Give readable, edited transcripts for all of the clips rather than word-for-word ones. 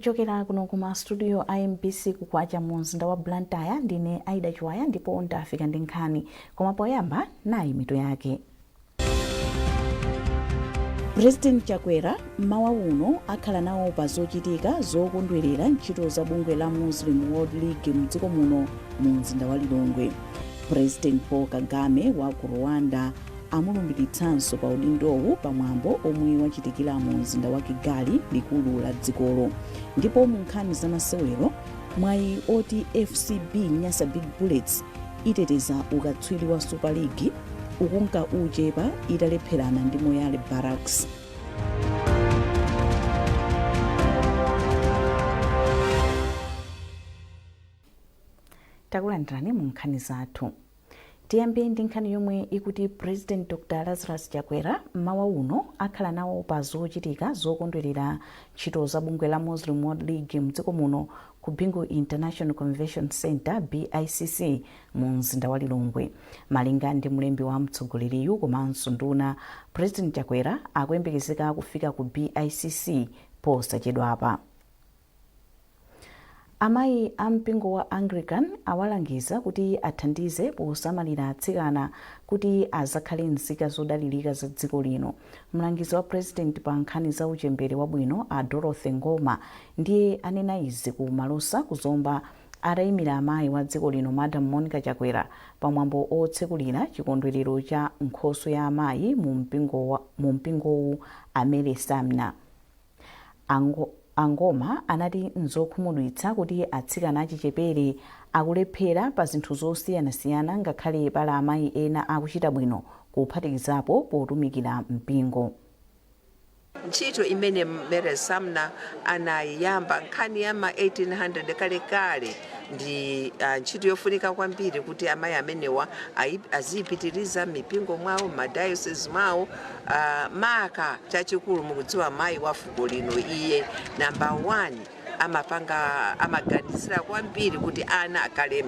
Kuchokera kuno kuma studio IMBC kukwacha mu mzinda wa Blantyre ndine Aida Chwaya ndipo ndafika ndi nkhani koma poyamba nayi mitu yake. President Chakwera mmawa uno akhala nawo pa zochitika zokondwerera ntchito za bungwe la Muslim World League mdziko muno mu mzinda wa Lilongwe. President Paul Kagame wa ku Rwanda amulumbiritsanso pa udindowu pamwambo omwe wachitikira mu mzinda wa Kigali likulu la dzikolo. Ndipo mu nkhani za masewero mwayi oti FCB Nyasa Big Bullets iteteza ukatswiri wa Super League ukunka uchepa italepherana ndi Moyale Barracks. Takulandirani mu nkhani zathu. Tiyambe ndi nkhani yomwe ikuti President Dr. Lazarus Chakwera mmawa uno akhala nawo pa zochitika zokondwerera ntchito za bungwe la Muslim World League mdziko muno ku Bingu International Convention Center BICC mu mzinda wa Lilongwe. Malinga ndi mlembi wa mtsogoleriyu komanso nduna, President Chakwera akuyembekezeka kufika ku BICC posachedwapa. Amayi a mpingo wa Anglican awalangiza kuti athandize posamalira atsikana kuti azakhale nzika zodalirika za dziko lino. Mlangizi wa President pa nkhani za uchembere wabwino a Dorothy Ngoma ndiye anena izi ku Malosa kuzomba atayimira amayi wa dziko lino Madam Monica Chakwera pamwambo otsekulira chikondwerero cha nkhoso ya amayi mu mpingowu Amere Samna. Angoma anati nzokhumudwitsa kuti atsikana achichepere akulephera pa zinthu zosiyanasiyana ngakhale pala amayi ena akuchita bwino kuphatikizapo potumikira mpingo. Ntchito imene Mary Samna anayamba nkhani ya ma 1800 kalekale ndi ntchito yofunika kwambiri kuti amayi amenewa azipitiriza mipingo mwawo, madiocese mwawo. Maka chachikulu mukudziwa amayi wa fuko lino iye number 1 amaganizira kwambiri kuti ana akhale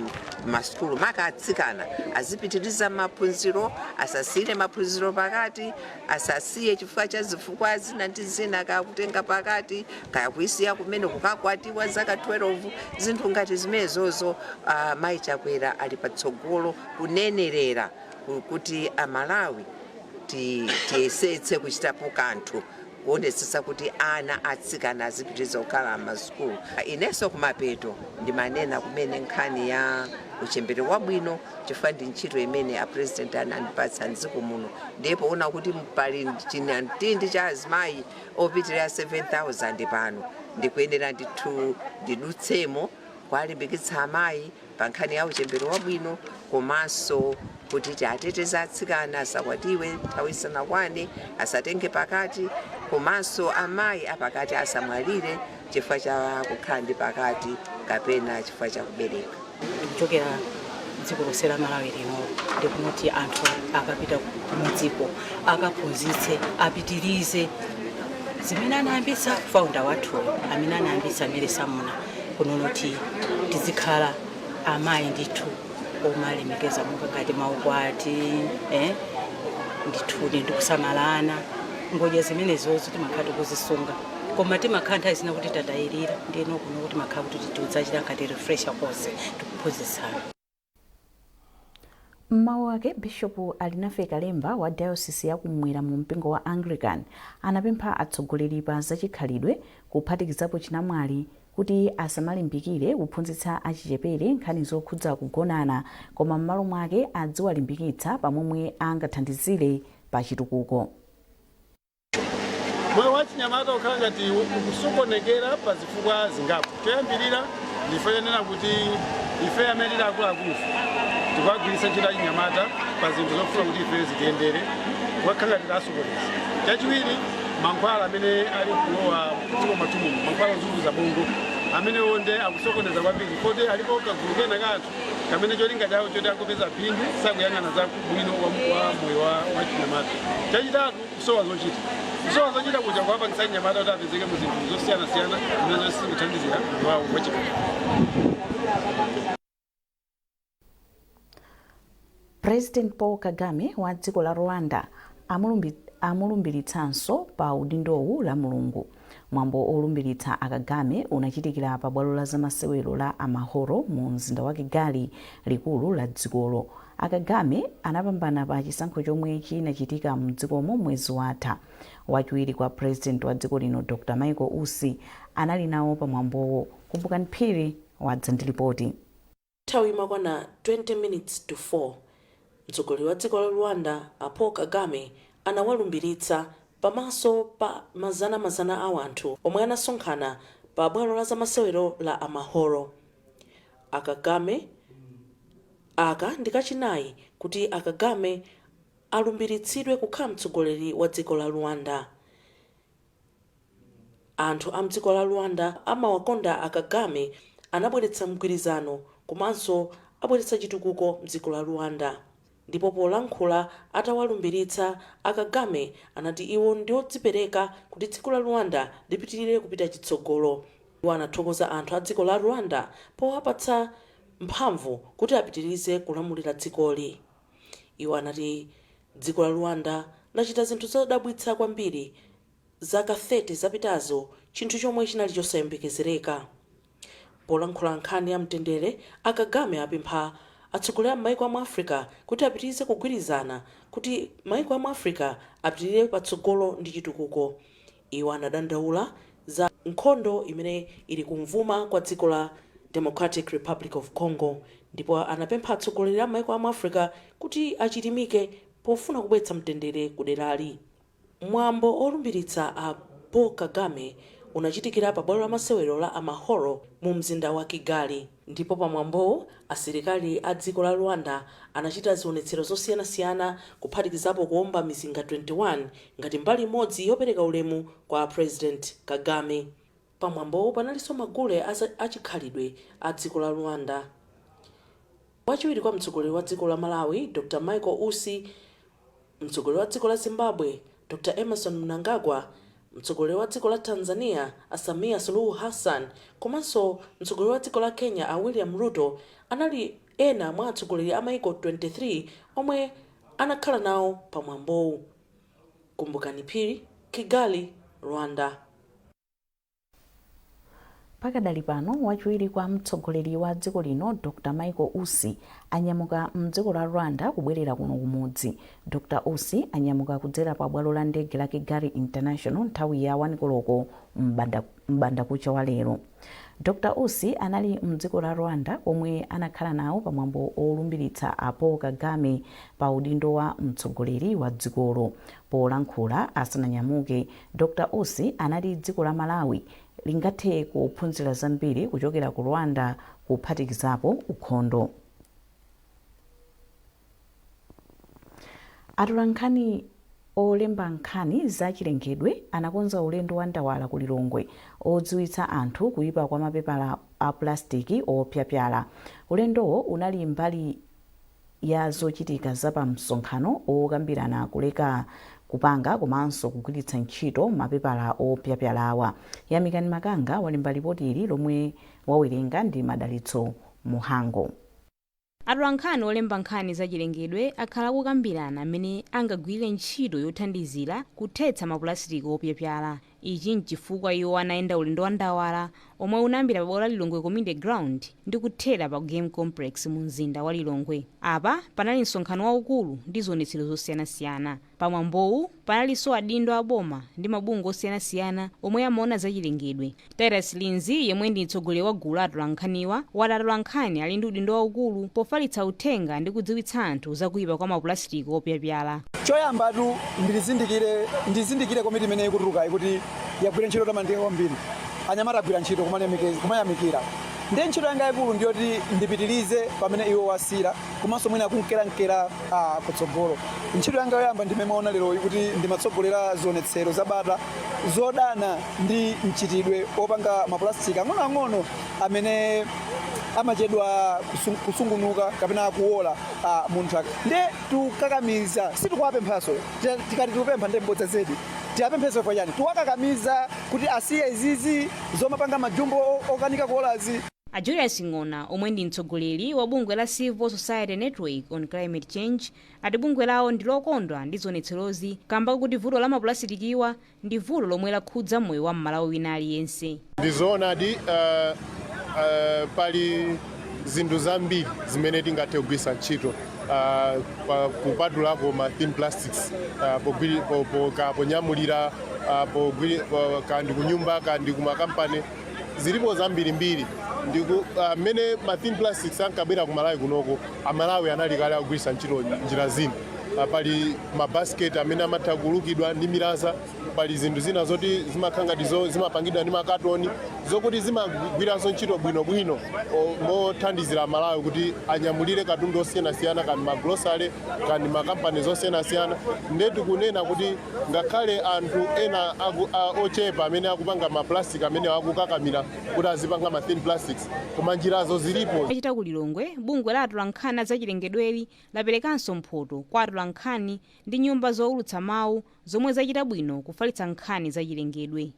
m'masukulu, maka atsikana azipitiriza maphunziro, asasiye maphunziro pakati, asasiye chifukwa cha zifukwa zina ndi zina kakutenga pakati kaya kuisiya kumene kukakwatiwa zaka 12 zinthu ngati zimenezozo. Mayi Chakwera ali patsogolo kunenerera kuti Amalawi tiyesetse kuchitapo kanthu kuonetsetsa kuti ana atsikana azipitiriza kukhala m'masukulu. Inenso kumapeto ndimanena kumene nkhani ya uchembere wabwino chifukwa ndi ntchito imene a President anandipatsa mdziko muno, ndipo ona kuti pali chintindi cha azimayi opitirira 7,000 pano. Ndikuyenera ndithu ndidutsemo kuwalimbikitsa amayi pa nkhani ya uchembere wabwino komanso kuti ateteze atsikana asakwatiwe nthawi isanakwane, asatenge pakati, komanso amayi apakati asamwalire chifukwa cha kukhala ndi pakati kapena chifukwa cha kubereka. Kuchokera dziko lonse la Malawi lino ndikunoti anthu akapita kudziko akaphunzitse apitirize zimene anayambitsa founder wathu amene anayambitsa Mary Samna kunoti tizikhala amayi ndithu omalemekeza monga ngati maukwati ndithu ndi kusamalana. Ngodya zimenezozo timakhala kuzisunga koma timakhala nthawi zina kuti tatayirira ndiyeno kuno kuti makhala kuti tidzachita ngati refresher course tikuphunzitsana. Mmawu wake Bishop Alinafe Kalemba wa Diocese ya Kumwera mu mpingo wa Anglican anapempha atsogoleri pa zachikhalidwe kuphatikizapo chinamwali kuti asamalimbikire kuphunzitsa achichepere nkhani zokhudza kugonana koma m'malo mwake adziwalimbikitsa pamomwe angathandizire pa chitukuko. Moyo wa chinyamata ukhala ngati ukusokonekera pa zifukwa zingapo. Choyambirira ndifanena kuti ife amene akuluakulu tikagwiritsa ntchito achinyamata pa zinthu zofuna kuti ife zitiyendere wakhala ngati asokoneza. Chachiwiri mankhwala amene ali kulowa dziko mwathu muno, mankhwala ozunguza bongo amene onde akusokoneza kwambiri kote alipo kagulu kena kanthu kamene cholinga chawo choti akupeza phindu sakuyang'ana za bwino wa moyo wa chinyamata. Chachitatu kusowa zochita. Kusowa zochita kuja kuwapangitsa chinyamata kuti apezeke mu zinthu zosiyanasiyana zimene zikuthandizira moyo wawo wachikhalidwe. President Paul Kagame wa dziko la Rwanda amulumbiritsanso pa udindowu la Mulungu. Mwambo olumbiritsa Kagame unachitikira pa bwalo la zamasewero la Amahoro mu mzinda wa Kigali, likulu la dzikolo. Kagame anapambana pa chisankho chomwe chinachitika mdzikomo mwezi watha. Wachiwiri kwa president wa dziko lino Dr. Michael Usi anali nawo pa mwambowo. Kumbukani Phiri wadzandilipoti. Nthawi imakwana 20 minutes to 4 mtsogoleri wa dziko la Rwanda Paul Kagame anawalumbiritsa pamaso pa mazana a wanthu omwe anasonkhana pa bwalo la zamasewero la Amahoro. Kagame aka ndikachinayi kuti Kagame alumbiritsidwe kukhala mtsogoleri wa dziko la Rwanda. Anthu a mdziko la Rwanda amawakonda Kagame, anabweretsa mgwirizano komanso abweretsa chitukuko mdziko la Rwanda. Ndipo polankhula atawalumbiritsa Kagame anati iwo ndi odzipereka kuti dziko la Rwanda lipitirire kupita chitsogolo. Iwo anathokoza anthu a dziko la Rwanda powapatsa mphamvu kuti apitirize kulamulira dzikoli. Iwo anati dziko la Rwanda lachita zinthu zodabwitsa kwambiri zaka 30 zapitazo, chinthu chomwe chinali chosayembekezereka. Polankhula nkhani ya mtendere, Kagame apempha atsogoleri a maiko a Africa kuti apitirize kugwirizana kuti maiko a Africa apitirire patsogolo ndi chitukuko. Iwo anadandaula za nkhondo imene ili kumvuma kwa dziko la Democratic Republic of Congo, ndipo anapempha atsogoleri a maiko a Africa kuti achilimike pofuna kubweretsa mtendere kuderali. Mwambo olumbiritsa a Paul Kagame unachitikira pa bwalo la masewero la Amahoro mu mzinda wa Kigali, ndipo pa mwambo asilikali a dziko la Rwanda anachita zionetsero zosiyanasiyana kuphatikizapo kuomba mizinga 21 ngati mbali imodzi yopereka ulemu kwa President Kagame. Pa mwambo panalinso magule achikhalidwe a dziko la Rwanda. Wachiwiri kwa mtsogoleri wa dziko la Malawi Dr. Michael Usi, mtsogoleri wa dziko la Zimbabwe Dr. Emerson Mnangagwa, mtsogoleri wa dziko la Tanzania Samia Suluhu Hassan, komanso mtsogoleri wa dziko la Kenya William Ruto anali ena mwa atsogoleri a maiko 23 omwe anakhala nawo pa mwambowu. Kumbukani Phiri, Kigali, Rwanda. Pakadali pano wachiwiri kwa mtsogoleri wa dziko lino Dr. Michael Usi anyamuka mdziko la Rwanda kubwerera kuno kumudzi. Dr. Usi anyamuka kudzera pa bwalo la ndege la Kigali International nthawi ya 1 koloko m'bandakucha wa lero. Dr. Usi anali mdziko la Rwanda omwe anakhala nawo pa mwambo olumbiritsa a Paul Kagame pa udindo wa mtsogoleri wa dzikolo. Polankhula asananyamuke, Dr. Usi anali dziko la Malawi lingathe kuphunzira zambiri kuchokera ku Rwanda kuphatikizapo ukhondo. Atolankhani olemba nkhani za chilengedwe anakonza ulendo wa ndawala ku Lilongwe odziwitsa anthu kuyipa kwa mapepala a plastiki opyapyala. Ulendowo unali mbali ya zochitika za pa msonkhano okambirana kuleka kupanga komanso kugwiritsa ntchito mapepala opyapyalawa. Yamikani Makanga walemba ripoti ili lomwe wawerenga ndi Madalitso Muhango. Atolankhani olemba nkhani za chilengedwe akhala kukambirana amene angagwire ntchito yothandizira kuthetsa mapulastiki opyapyala. Ichi nchifukwa iwo anayenda ulendo wa ndawala omwe unayambira pa bwalo la Lilongwe Community Ground ndi kuthera pa Game Complex mu mzinda wa Lilongwe. Apa panali msonkhano waukulu ndi zionetsero zosiyanasiyana. Pa mwambowu panalinso adindo a boma ndi mabungwe osiyanasiyana omwe amaona za chilengedwe. Titus Linzi yemwe ndi mtsogoleri wa gulu la atolankhaniwa wati atolankhani ali ndi udindo waukulu pofalitsa uthenga ndi kudziwitsa anthu za kuyipa kwa mapulastiki opyapyala. Choyambatu ndizindikire komiti imene ikutuluka kuti yagwira ntchito tamandika kwambiri. Anyamata agwira ntchito kumayamikira. Ndiye ntchito yanga yakulu ndiyoti ndipitirize pamene iwo wasira komanso mwina kunkera kutsogolo. Ntchito yanga yoyamba ndimeona lero kuti ndimatsogolera zionetsero zabata zodana ndi mchitidwe opanga mapulastiki ang'onoang'ono amene amachedwa kusungunuka kapena kuola munthu. Ndiye tukakamiza situkuwapemphaso tikati tikupempha ndi mbodza zedi tiyapempheso fanyani tuwakakamiza kuti asiye izizi zomapanga majumbo okanika kuolazi. a Julius Ng'ona omwe ndi mtsogoleri wa bungwe la Civil Society Network on Climate Change ati bungwe lawo ndi lokondwa ndi zionetserozi kamba kuti vuto la mapulasikiwa ndi vuto lomwe lakhudza moyo wa mmalawi wina aliyense. Ndizoonadi pali zinthu zambiri zimene tingathe kugwiritsa ntchito kupatulako ma thin plastics ponyamulira kandi kunyumba kandi kumakampani zilipo zambirimbiri mmene ma thin plastics ankabwera ku Malawi kunoko amalawi anali kale akugwiritsa ntchito njira zina. Pali mabasket amene amatha kulukidwa ndi milasa, pali zinthu zina zoti zimakhanga zimapangidwa ndi makatoni zokuti zimagwiranso ntchito bwinobwino mothandizira Malawi kuti anyamulire katundu osiyanasiyana kandi magrosale kandi makampani zosiyanasiyana. Ndetu kunena kuti ngakhale anthu ena ochepa amene akupanga maplastic amene akukakamira kuti azipanga ma thin plastics koma njirazo zilipo. Achita ku Lilongwe, bungwe la atolankhani za chilengedweli laperekanso mphoto kwa atolankhani ndi nyumba zowulutsa mawu zomwe zachita bwino kufalitsa nkhani za chilengedwe.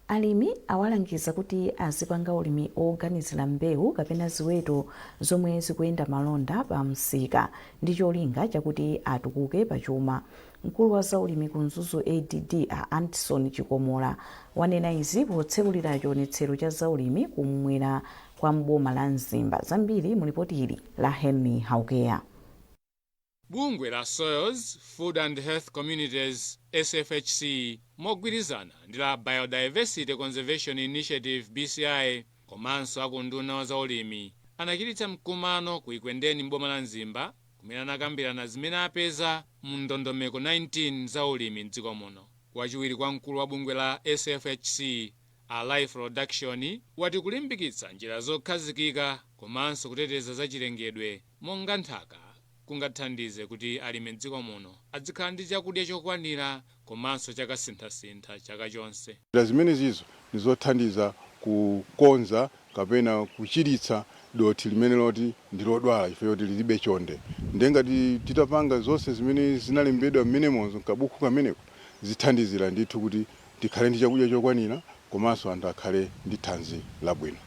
Alimi awalangiza kuti azipanga ulimi oganizira mbewu kapena ziweto zomwe zikuyenda malonda pa msika ndi cholinga chakuti atukuke pachuma. Mkulu wa zaulimi ku Mzuzu ADD a Anderson Chikomola wanena izi potsekulira chionetsero cha zaulimi kumwera kwa mboma la Mzimba. Zambiri mu ripoti ili la Henry Haukeya. Bungwe la Soils, Food and Health Communities SFHC mogwirizana ndi la Biodiversity Conservation Initiative BCI komanso akunduna wa zaulimi anachititsa mkumano ku Ikwendeni mboma la Mzimba kumene anakambirana zimene apeza mu ndondomeko 19 zaulimi m'dziko muno. Wachiwiri kwa mkulu wa bungwe la SFHC a Life Production wati kulimbikitsa njira zokhazikika komanso kuteteza za chilengedwe monga nthaka kungathandize kuti alimi m'dziko muno adzikhala ndi chakudya chokwanira komanso chakasinthasintha chaka chonse. Zimene zizo ndizothandiza kukonza kapena kuchiritsa doti limene loti ndilodwala ifeyo tilibe chonde. Ndengati titapanga zonse zimene zinalembedwa mmenemonso kabuku kameneko zithandizira ndithu kuti tikhale ndi chakudya chokwanira komanso anthu akhale ndi thanzi labwino.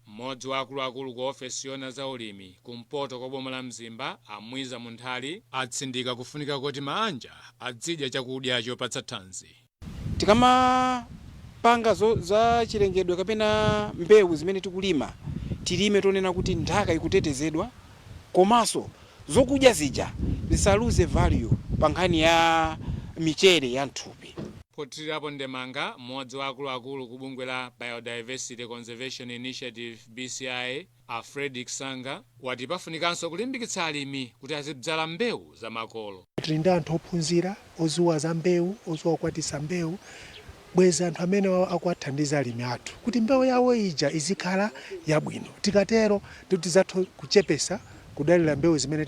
Mmodzi wa akuluakulu ku ofesi yona za ulimi kumpoto kwa boma la Mzimba Amwiza Munthali atsindika kufunika kuti maanja adzidya chakudya chopatsa thanzi. Tikamapanga za chilengedwe kapena mbewu zimene tikulima tilime tonena kuti nthaka ikutetezedwa komanso zokudya zija zisaluze value pa nkhani ya michere ya nthupi. Potirirapo ndemanga mmodzi wa akuluakulu ku bungwe la Biodiversity Conservation Initiative BCI a Fredrick Sanga wati pafunikanso kulimbikitsa alimi kuti azidzala mbewu za makolo. Tili ndi anthu ophunzira ozuwa za mbewu ozuwa kukwatisa mbewu bweza anthu amene akuwathandiza alimi athu kuti mbewu yawo ija izikhala yabwino. Tikatero ndikuti zathu kuchepesa kudalira mbewu zimene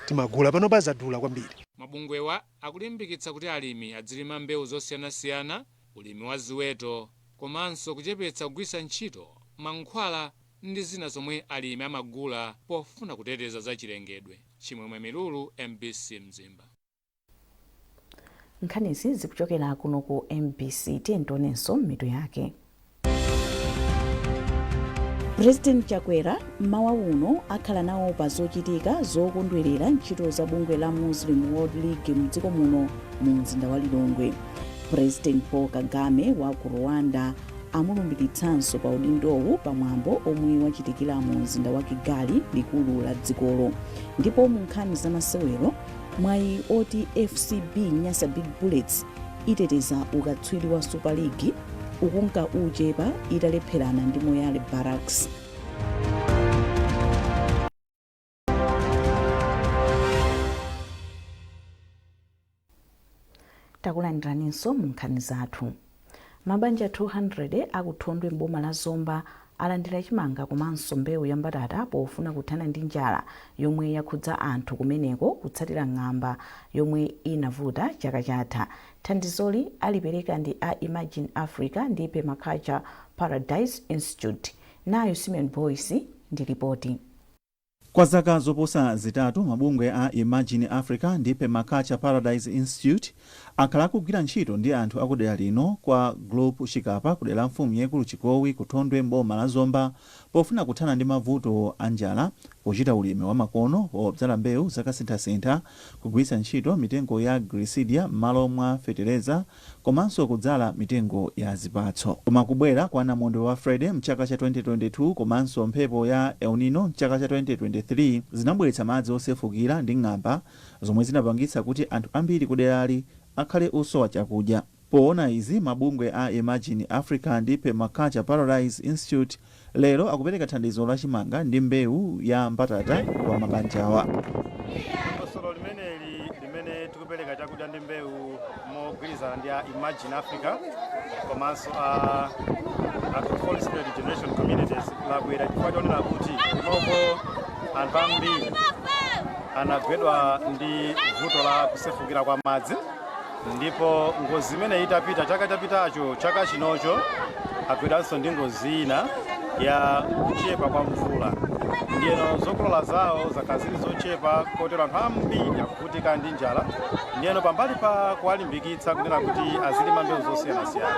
timagula pano pazadula kwambiri. Mabungwewa akulimbikitsa kuti alimi adzilima mbewu zosiyanasiyana, ulimi wa ziweto komanso kuchepetsa kugwiritsa ntchito mankhwala ndi zina zomwe alimi amagula pofuna kuteteza za chilengedwe. Chimwemwe Milulu, MBC Mzimba. Nkhanizi zikuchokera kuno ku MBC tiyentonenso mitu yake. President Chakwera mmawa uno akhala nawo pa zochitika zokondwerera ntchito za bungwe la Muslim World League m'dziko muno mu mzinda wa Lilongwe. President Paul Kagame wa ku Rwanda amulumbiritsanso pa udindowu pamwambo omwe wachitikira mu mzinda wa Kigali likulu la dzikolo. Ndipo mu nkhani za masewero mwayi oti FCB Nyasa Big Bullets iteteza ukatswiri wa Super League ukunka uchepa italepherana ndi Moyale Barracks. Takulandiranso mu nkhani zathu. Mabanja 200 akuthondwe mboma la Zomba alandira chimanga komanso mbewu ya mbatata pofuna kuthana ndi njala yomwe yakhudza anthu kumeneko kutsatira ng'amba yomwe inavuta chaka chatha. Thandizoli alipereka ndi a Imagine Africa ndi Permaculture Paradise Institute. Nayo Simeon Boyce ndi ripoti. Kwa zaka zoposa zitatu mabungwe a Imagine Africa ndi Permaculture Paradise Institute akhala akugwira ntchito ndi anthu akudera lino kwa group chikapa kudera la mfumu yaikulu chikowi kuthondwe mboma la Zomba pofuna kuthana ndi mavuto a njala pochita ulimi wa makono podzala mbewu zakasinthasintha kugwiritsa ntchito mitengo ya glisidia m'malo mwa fetereza komanso kudzala mitengo ya zipatso. Koma kubwera kwa namondwe wa Friday mchaka cha 2022 komanso mphepo ya El Nino mchaka cha 2023 zinabweretsa madzi osefukira ndi ng'amba zomwe zinapangitsa kuti anthu ambiri kuderali akhale osowa chakudya. Poona izi mabungwe a Imagine Africa ndi Permaculture Paradise Institute lero akupereka thandizo la chimanga ndi mbewu ya mbatata kwa mabanjawa. Solo limene tikupereka chakudya ndi mbewu mogwirizana ndi Imagine Africa komanso Holy Spirit Generation Communities labwera chifukwa chonena kuti kunoko anthu ambiri anagwedwa ndi vuto la kusefukira kwa madzi, ndipo ngozi imene itapita chaka chapitacho chaka chinocho agwedanso ndi ngozi ina ya kuchepa kwa mvula. Ndiyeno zokolola zawo zakazili zochepa kotero anthu ambiri akuvutika ndi njala. Ndiyeno pambali pa kuwalimbikitsa kunena kuti azilima mbewu zosiyanasiyana,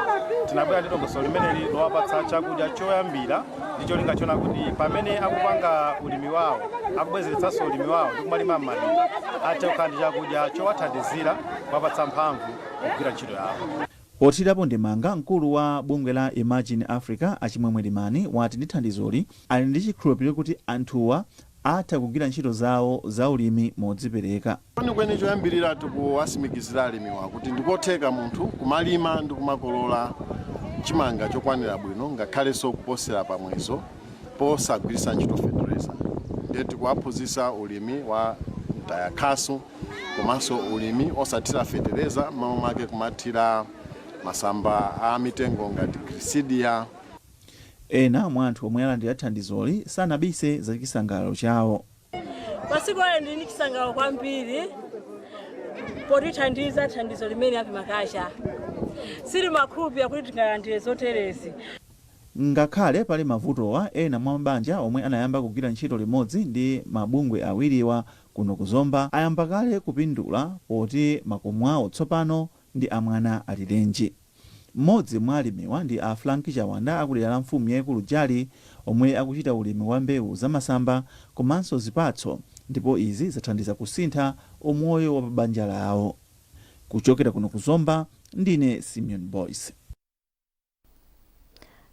tinabwera ndi dongosolo limeneli lowapatsa chakudya choyambira ndi cholinga chona kuti pamene akupanga ulimi wawo akubwezeretsanso ulimi wawo ndi kumalima m'madimba athe kukhala ndi chakudya chowathandizira kuwapatsa mphamvu kugwira ntchito yawo. Pothirapo ndemanga mkulu wa bungwe la Imagine Africa Achimwemwe Limani wati ndi thandizoli ali ndi chikhulupiriro kuti anthuwa atha kugwira ntchito zawo za ulimi modzipereka. Kweni choyambirira tikuwasimikizira alimi wawo kuti ndikotheka munthu kumalima ndi kumakolola chimanga chokwanira bwino ngakhalenso kuposera pamwezo posagwiritsa ntchito fetereza. Ndiye tikuwaphunzitsa ulimi wa mtayakhasu komanso ulimi osathira fetereza m'malo mwake kumathira masamba a mitengo ngati glisidia. Ena mwa anthu omwe alandira thandizoli sanabise za chisangalalo chawo. Masiku aya ndili ndi chisangalalo kwambiri potithandiza thandizo limene api makasha sili makhulupirira kuti tingalandire zoterezi. Ngakhale pali mavutowa, ena mwa mabanja omwe anayamba kugwira ntchito limodzi ndi mabungwe awiriwa kuno ku Zomba ayamba kale kupindula poti makomo awo tsopano ndi amwana alirenji. Mmodzi mwa alimiwa ndi a Frank Chawanda akudera la mfumu yaikulu Jali omwe akuchita ulimi wa mbewu zamasamba komanso zipatso, ndipo izi zathandiza kusintha umoyo wa banja lawo. Kuchokera kuno ku Zomba ndine Simeon Boyce.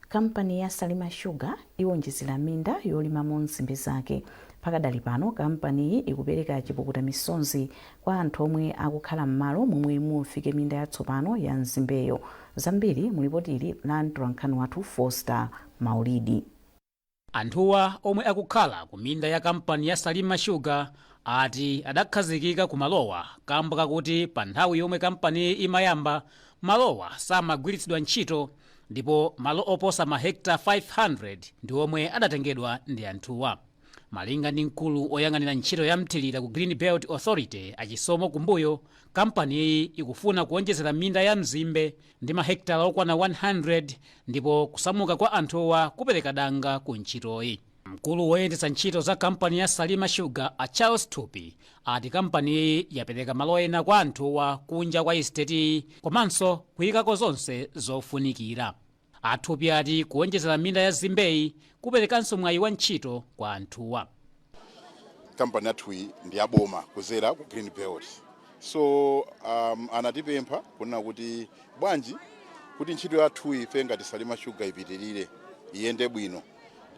Kampani ya Salima Sugar iwonjezera minda yolimamo nzimbe zake. Pakadali pano kampani iyi ikupereka chipukuta misonzi kwa anthu omwe akukhala m'malo momwe mufike minda yatsopano ya nzimbeyo. Zambiri mulipotili la mtolankhani wathu Foster Maulidi. Anthuwa omwe akukhala ku minda ya kampani ya Salima Sugar ati adakhazikika ku malowa kamba kakuti pa nthawi yomwe kampani imayamba malowa samagwiritsidwa ntchito, ndipo malo oposa mahekta 500 ndi omwe adatengedwa ndi anthuwa. Malinga ndi mkulu oyang'anira ntchito ya mthirira ku Green Belt Authority achisomo kumbuyo, kampani iyi ikufuna kuonjezera minda ya mzimbe ndi mahektala okwana 100 ndipo kusamuka kwa anthuwa kupereka danga ku ntchitoyi. Mkulu woyendetsa ntchito za kampani ya Salima Sugar a Charles Tupi ati kampani iyi yapereka malo ena kwa anthuwa kunja kwa estate komanso kuyikako zonse zofunikira. Athupi ati kuonjezera minda ya zimbeyi kuperekanso mwayi wa ntchito kwa anthuwa. Kampani yathu ndi yaboma kuzera ku Green Belt. So anatipempha kunena kuti bwanji kuti ntchito yathu ife ngati Salima Sugar ipitirire iyende bwino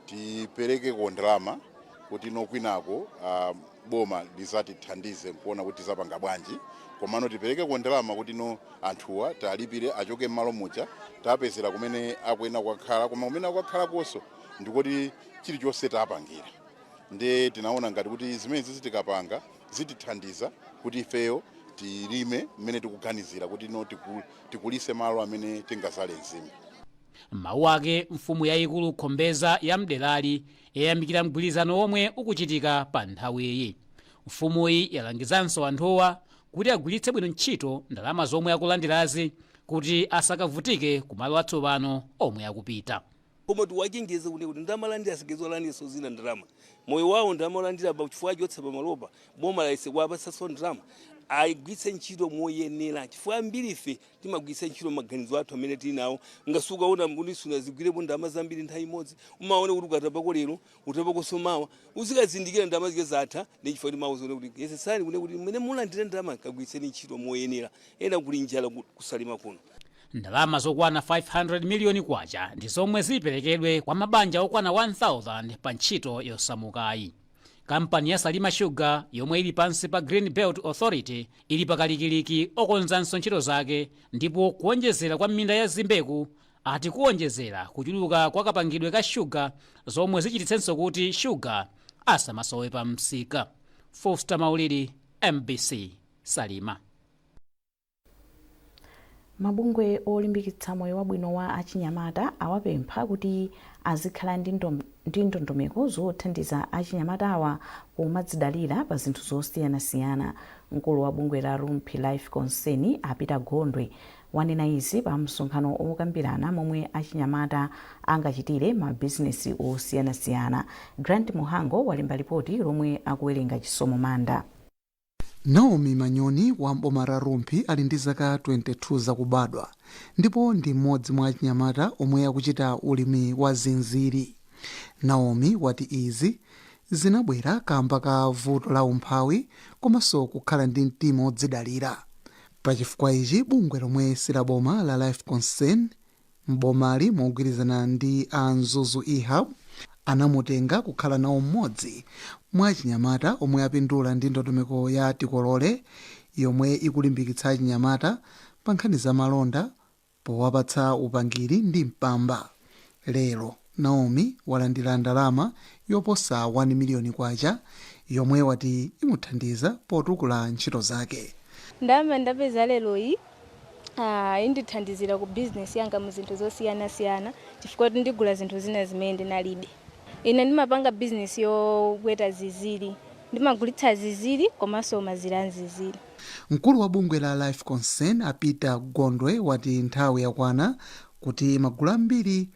tipereke ndalama kuti nokwinako boma lizatithandize kuona kuti zapanga bwanji, komano tipereke ndalama kuti no anthuwa talipire achoke m'malo muja tapezera kumene akwena kwakhala, koma kumene kwakhala koso ndikuti chilichonse tapangira. Nde tinaona ngati kuti zimene zitikapanga zitithandiza kuti ifeyo tilime mmene tikuganizira kuti no tikulise malo amene tingazale nzimbe. Mawu ake mfumu yayikulu Khombeza ya mderali yayamikira mgwirizano omwe ukuchitika pa nthawiyi. Mfumuyi yalangizanso anthuwa kuti agwiritse bwino ntchito ndalama zomwe akulandirazi kuti asakavutike ku malo atsopano omwe akupita. koma tiwachenjeze kuti ndamalandira sigezolandiso zina ndalama moyo wawo ndamalandira chifukwa chotsa pamalopa boma laise kuwapasaso ndalama ayigwitse ntchito moyenera chifukwa ambiri ife timagwitsa ntchito maganizo athu amene tili nawo ngasuka ona kuti sunazigwirepo ndalama zambiri nthawi imodzi umaone kuti ukatapako lero utapako mawa uzikazindikira ndalama zike zatha ndi chifukwa timawuzone kuti yesesani kuti mmene mulandire ndalama kagwitseni ntchito moyenera ena kuli njala kusalima kuno. ndalama zokwana 500 miliyoni kwacha ndi zomwe ziperekedwe kwa mabanja okwana 1000 pa ntchito yosamukayi. kampani ya Salima Sugar yomwe ili pansi pa Green Belt Authority ili pakalikiliki okonzanso ntchito zake ndipo kuonjezera kwa minda ya zimbeku ati kuonjezera kuchuluka kwa kapangidwe ka shuga zomwe zichititsenso kuti shuga asamasowe pa msika. Foster Maulidi, MBC, Salima. Mabungwe olimbikitsa moyo wabwino wa achinyamata awapempha kuti azikhala ndi ndondomeko zothandiza achinyamata awa kumadzidalira pa zinthu zosiyanasiyana. Mkulu wa bungwe la Rumpi Life Concern Apita Gondwe wanena izi pa msonkhano okambirana momwe achinyamata angachitire mabizinesi osiyanasiyana. Grant Muhango walemba ripoti lomwe akuwerenga Chisomo Manda. Naomi Manyoni wa mboma la Rumpi ali ndi zaka 22 zakubadwa ndipo ndi mmodzi mwa achinyamata omwe akuchita ulimi wa zinziri. Naomi wati izi zinabwera kamba ka vuto la umphawi komanso kukhala ndi mtima odzidalira. Pachifukwa ichi bungwe lomwe silaboma la Life Concern mbomali mogwirizana ndi Anzuzu Ihab anamutenga kukhala nawo mmodzi mwa achinyamata omwe apindula ndi ndondomeko ya Tikolole yomwe ikulimbikitsa achinyamata pa nkhani za malonda powapatsa upangiri ndi mpamba. Lero Naomi walandira ndalama yoposa 1 miliyoni kwacha yomwe wati imuthandiza potukula ntchito zake. Ndalama ndapeza lero iyi indithandizira ku business yanga mu zinthu zosiyanasiyana chifukwa ndigula zinthu zina zimene ndinalibe. Ine ndimapanga business yokweta ziziri, ndimagulitsa ziziri komanso mazira ziziri. Mkulu wa bungwe la Life Concern Apita Gondwe wati nthawi yakwana kuti magulu ambiri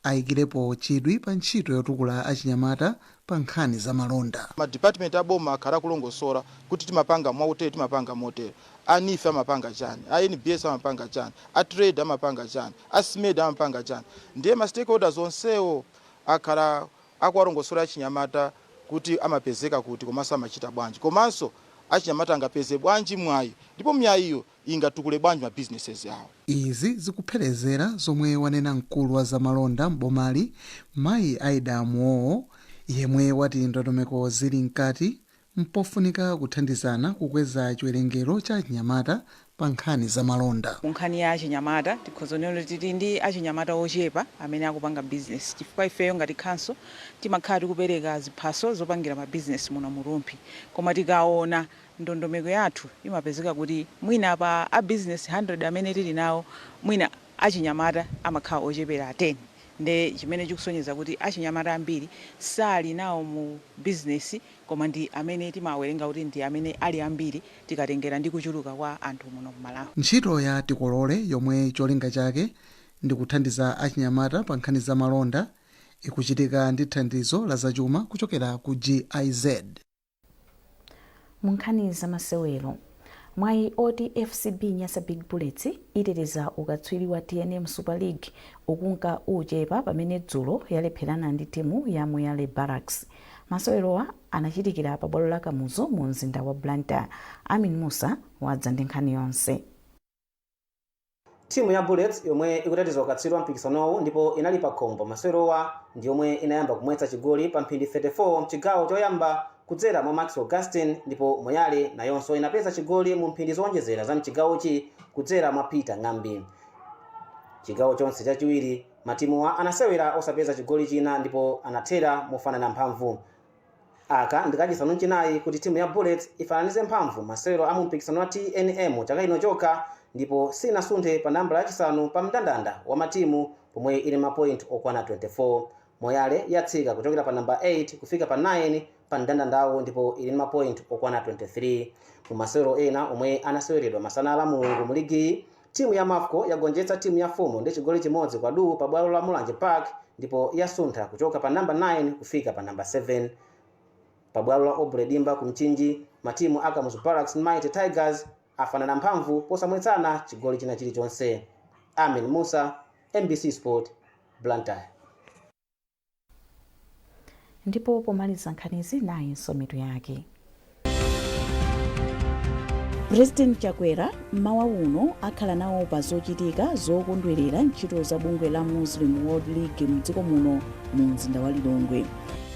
ayikirepo chidwi pa ntchito yotukula achinyamata pa nkhani za malonda. Department aboma akhala kulongosola kuti timapanga mwauteri timapanga motel. Anife amapanga chani, NBS amapanga chani, Trade amapanga chani, SMED amapanga chani. Ndiye ma stakeholders onsewo akhala akwarongosola achinyamata kuti amapezeka kuti komanso amachita bwanji. Komanso achinyamata angapeze bwanji mwayi ndipo myayiyo ingatukule bwanji ma businesses yawo. Izi zikupherezera zomwe wanena mkulu wa zamalonda mbomali Mayi Aida Muo yemwe wati ndondomeko zili mkati mpofunika kuthandizana kukweza chiwerengero cha achinyamata pa nkhani za malonda. Nkhani ya achinyamata tikhozonero titi ndi achinyamata ochepa amene akupanga business chifukwa ifeyo ngati council timakhala tikupereka ziphaso zopangira ma business muno mu Rumpi koma tikaona ndondomeko yathu imapezeka kuti mwina pa a business 100 amene tili nawo mwina achinyamata amakhala ochepera 10 nde chimene chikusonyeza kuti achinyamata ambiri sali nawo mu business koma ndi amene timawerenga kuti ndi amene ali ambiri tikatengera ndi kuchuluka kwa anthu muno Malawi. Ntchito ya Tikolole yomwe cholinga chake ndi kuthandiza achinyamata pa nkhani za malonda ikuchitika ndi thandizo la zachuma kuchokera ku GIZ. Munkhani za masewero mwayi oti FCB Nyasa Big Bullets itereza ukatswiri wa TNM Super League ukunka uchepa pamene dzulo yalepherana ndi timu ya Moyale Barracks. Masewerowa anachitikira pa bwalo la Kamuzu mu mzinda wa Blantyre. Amin Musa wadza ndi nkhani yonse. Timu ya Bullets yomwe ikuteteza ukatswiri wa mpikisanowu ndipo inali pa khombo. Masewerowa ndi yomwe inayamba kumwetsa chigoli pa mphindi 34 mchigawo choyamba kudzera mwa Max Augustine ndipo Moyale nayonso inapeza chigoli mu mphindi zowonjezera za mchigawochi kudzera mwa Peter Ng'ambi. Chigawo chonse chachiwiri matimuwa anasewera osapeza chigoli china ndipo anathera mofanana mphamvu. Aka ndikachisanu chinayi kuti timu ya Bullets ifananize mphamvu masewero a mu mpikisano wa TNM chaka ino chokha ndipo sinasunthe pa nambala yachisanu pa mndandanda wa matimu pomwe ili mapoint okwana 24. Moyale yatsika kuchokera pa namba 8 kufika pa 9 pa mndandandawo ndipo ili mapoint okwana 23. Mu masewero ena omwe anaseweredwa masana la Mulungu mu ligi timu ya Mafco yagonjetsa timu ya Fumo ndi chigoli chimodzi kwa du pa bwalo la Mulanje Park ndipo yasuntha kuchoka pa namba 9 kufika pa namba 7. Pabwalo la Obre Dimba ku Mchinji, matimu aka Kamuzu Barracks Mighty Tigers afanana mphamvu posamwetsana chigoli china chilichonse. Amin Musa, MBC Sport, Blantyre. Ndipo pomaliza nkhanizi naye mitu yake. President Chakwera mmawa uno akhala nawo pa zochitika zokondwerera ntchito za bungwe la Muslim World League mdziko muno mu mzinda wa Lilongwe.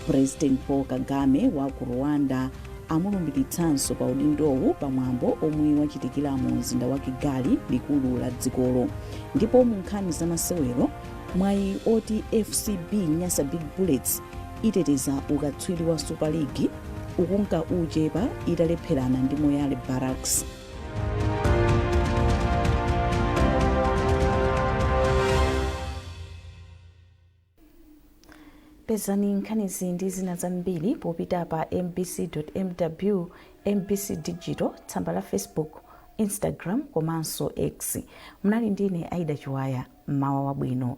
President Paul Kagame wa ku Rwanda amulumbiritsanso pa udindowu pamwambo omwe wachitikira mu mzinda wa Kigali, likulu la dzikolo. Ndipo mu nkhani za masewero mwayi oti FCB Nyasa Big Bullets iteteza ukatswiri wa Super League ukunka uchepa italepherana ndi Moyale Barracks. Pezani nkhanizi ndi zina zambiri popita pa mbc.mw, MBC Digital, tsamba la Facebook, Instagram komanso X. Mnali ndine Aida Chiwaya, mmawa wabwino.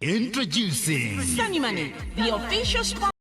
Introducing Sunny Money, the official sponsor.